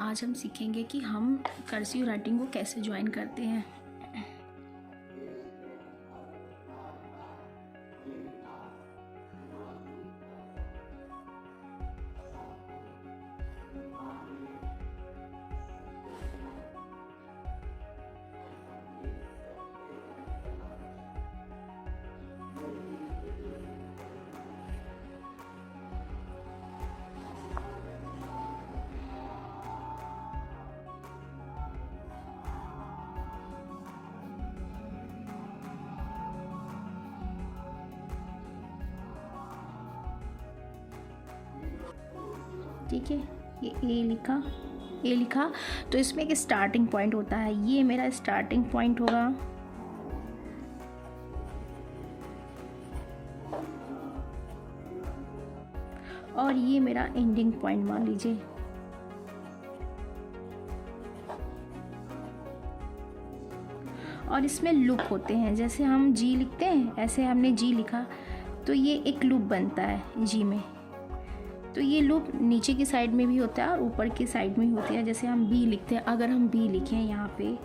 आज हम सीखेंगे कि हम कर्सिव राइटिंग को कैसे ज्वाइन करते हैं। ठीक है, ये ए लिखा तो इसमें एक स्टार्टिंग पॉइंट होता है। ये मेरा स्टार्टिंग पॉइंट होगा, और ये मेरा एंडिंग पॉइंट मान लीजिए। और इसमें लूप होते हैं, जैसे हम जी लिखते हैं ऐसे हमने जी लिखा तो ये एक लूप बनता है जी में। तो ये लूप नीचे की साइड में भी होता है और ऊपर की साइड में भी होती है। जैसे हम बी लिखते हैं, अगर हम बी लिखें यहाँ पे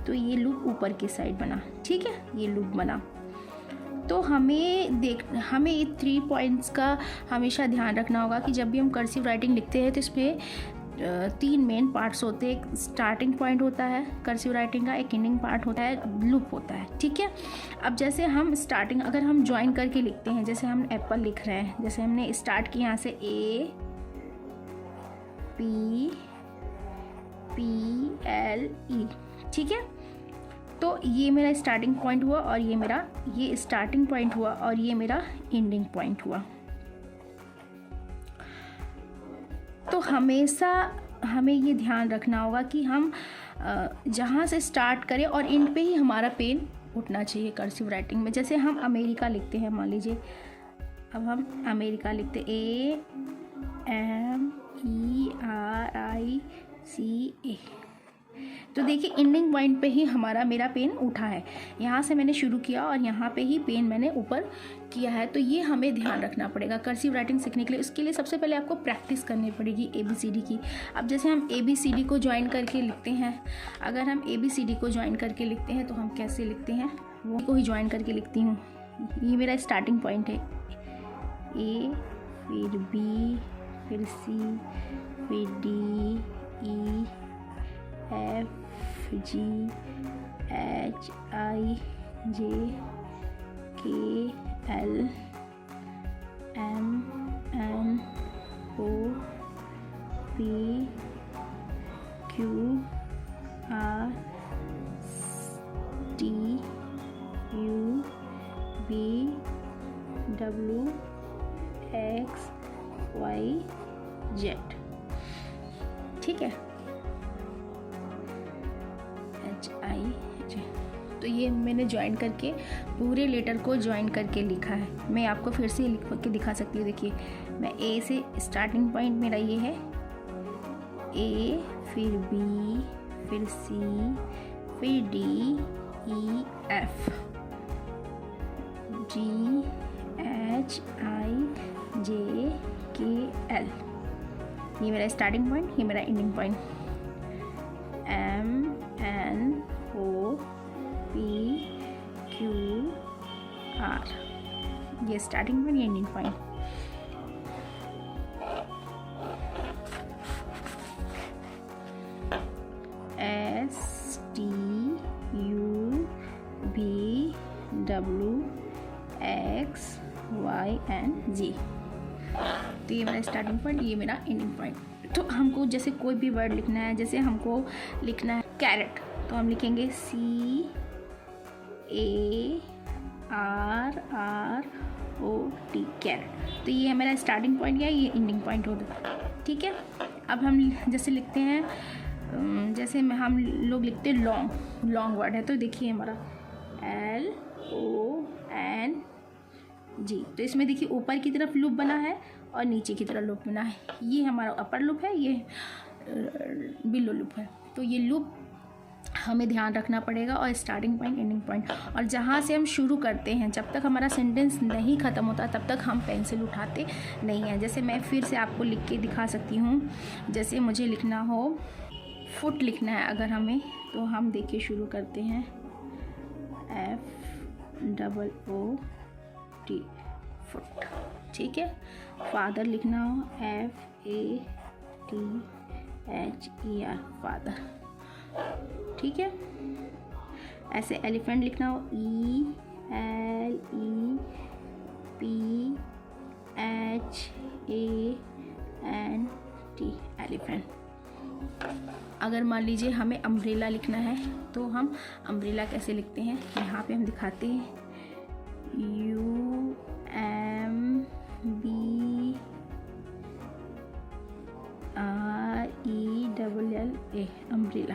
तो ये लूप ऊपर की साइड बना, ठीक है, ये लूप बना। तो हमें ये 3 पॉइंट्स का हमेशा ध्यान रखना होगा कि जब भी हम कर्सिव राइटिंग लिखते हैं तो इसमें 3 मेन पार्ट्स होते हैं। एक स्टार्टिंग पॉइंट होता है कर्सिव राइटिंग का, एक एंडिंग पार्ट होता है, लूप होता है, ठीक है। अब जैसे हम स्टार्टिंग अगर हम ज्वाइन करके लिखते हैं, जैसे हम एप्पल लिख रहे हैं, जैसे हमने स्टार्ट किया यहाँ से A P L E, ठीक है। तो ये मेरा स्टार्टिंग पॉइंट हुआ और ये स्टार्टिंग पॉइंट हुआ और ये मेरा एंडिंग पॉइंट हुआ। तो हमेशा हमें ये ध्यान रखना होगा कि हम जहाँ से स्टार्ट करें और एंड पे ही हमारा पेन उठना चाहिए कर्सिव राइटिंग में। जैसे हम अमेरिका लिखते हैं, मान लीजिए अब हम अमेरिका लिखते AMERICA, तो देखिए एंडिंग पॉइंट पे ही मेरा पेन उठा है। यहाँ से मैंने शुरू किया और यहाँ पे ही पेन मैंने ऊपर किया है। तो ये हमें ध्यान रखना पड़ेगा कर्सिव राइटिंग सीखने के लिए। उसके लिए सबसे पहले आपको प्रैक्टिस करनी पड़ेगी ABCD की। अब जैसे हम ABCD को ज्वाइन करके लिखते हैं, अगर हम ABCD को ज्वाइन करके लिखते हैं तो हम कैसे लिखते हैं, वो को ही ज्वाइन करके लिखती हूँ। ये मेरा स्टार्टिंग पॉइंट है, A फिर B फिर C फिर D E F G H I J K L M N O P Q R T U V W X Y Z, ठीक है, HIJ। तो ये मैंने ज्वाइन करके पूरे लेटर को ज्वाइन करके लिखा है। मैं आपको फिर से लिख के दिखा सकती हूँ। देखिए मैं A से स्टार्टिंग पॉइंट मेरा ये है, A फिर B फिर C फिर D E F G H I J K L, ये मेरा स्टार्टिंग पॉइंट, ये मेरा ending point. M N O P Q R, ये स्टार्टिंग पॉइंट, ये ending point. S T U V W X Y and Z, तो ये मेरा starting point, ये मेरा एंडिंग पॉइंट। तो हमको जैसे कोई भी वर्ड लिखना है, जैसे हमको लिखना है कैरेट, तो हम लिखेंगे CARROT, कैरेट। तो ये मेरा स्टार्टिंग पॉइंट या ये एंडिंग पॉइंट होगा, ठीक है। अब हम जैसे लिखते हैं, जैसे हम लोग लिखते हैं लॉन्ग वर्ड है, तो देखिए हमारा LONG, तो इसमें देखिए ऊपर की तरफ लूप बना है और नीचे की तरफ लूप बना है। ये हमारा अपर लूप है, ये बिलो लूप है। तो ये लूप हमें ध्यान रखना पड़ेगा, और स्टार्टिंग पॉइंट, एंडिंग पॉइंट, और जहाँ से हम शुरू करते हैं जब तक हमारा सेंटेंस नहीं ख़त्म होता तब तक हम पेंसिल उठाते नहीं हैं। जैसे मैं फिर से आपको लिख के दिखा सकती हूँ। जैसे मुझे लिखना हो, फुट लिखना है अगर हमें, तो हम देखिए शुरू करते हैं FOOT, फुट, ठीक है। फादर लिखना हो FATHER, फादर, ठीक है। ऐसे एलिफेंट लिखना हो ELEPHANT, एलिफेंट। अगर मान लीजिए हमें अम्ब्रेला लिखना है तो हम अम्ब्रेला कैसे लिखते हैं, यहाँ पे हम दिखाते हैं UMBRELLA, अम्ब्रेला।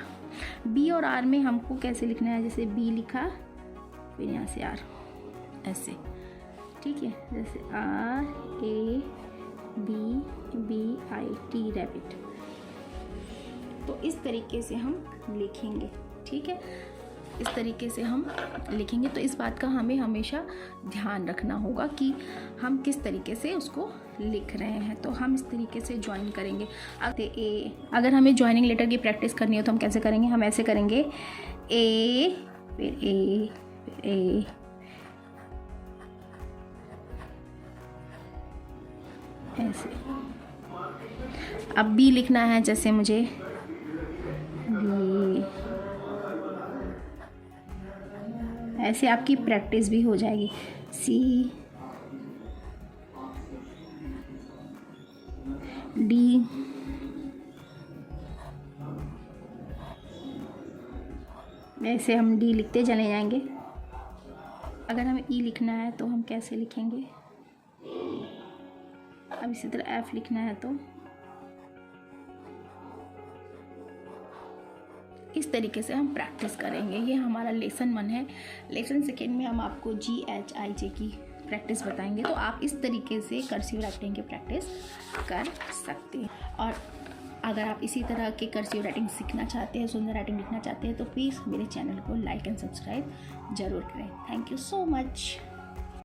बी और आर में हमको कैसे लिखना है, जैसे बी लिखा फिर यहाँ से आर, ऐसे, ठीक है। जैसे RABBIT, रैबिट। तो इस तरीके से हम लिखेंगे, ठीक है। इस तरीके से हम लिखेंगे। तो इस बात का हमें हमेशा ध्यान रखना होगा कि हम किस तरीके से उसको लिख रहे हैं। तो हम इस तरीके से ज्वाइन करेंगे। अगर हमें ज्वाइनिंग लेटर की प्रैक्टिस करनी हो तो हम कैसे करेंगे, हम ऐसे करेंगे ए फिर ए फिर ए, ऐसे। अब बी लिखना है, जैसे मुझे बी, ऐसे आपकी प्रैक्टिस भी हो जाएगी। सी, डी, ऐसे हम डी लिखते चले जाएंगे। अगर हमें ई लिखना है तो हम कैसे लिखेंगे, अब इसी तरह एफ लिखना है तो इस तरीके से हम प्रैक्टिस करेंगे। ये हमारा लेसन 1 है। लेसन 2 में हम आपको GHIJ की प्रैक्टिस बताएंगे। तो आप इस तरीके से कर्सिव राइटिंग की प्रैक्टिस कर सकते हैं। और अगर आप इसी तरह के कर्सिव राइटिंग सीखना चाहते हैं, सुंदर राइटिंग लिखना चाहते हैं, तो प्लीज़ मेरे चैनल को लाइक एंड सब्सक्राइब ज़रूर करें। Thank you so much.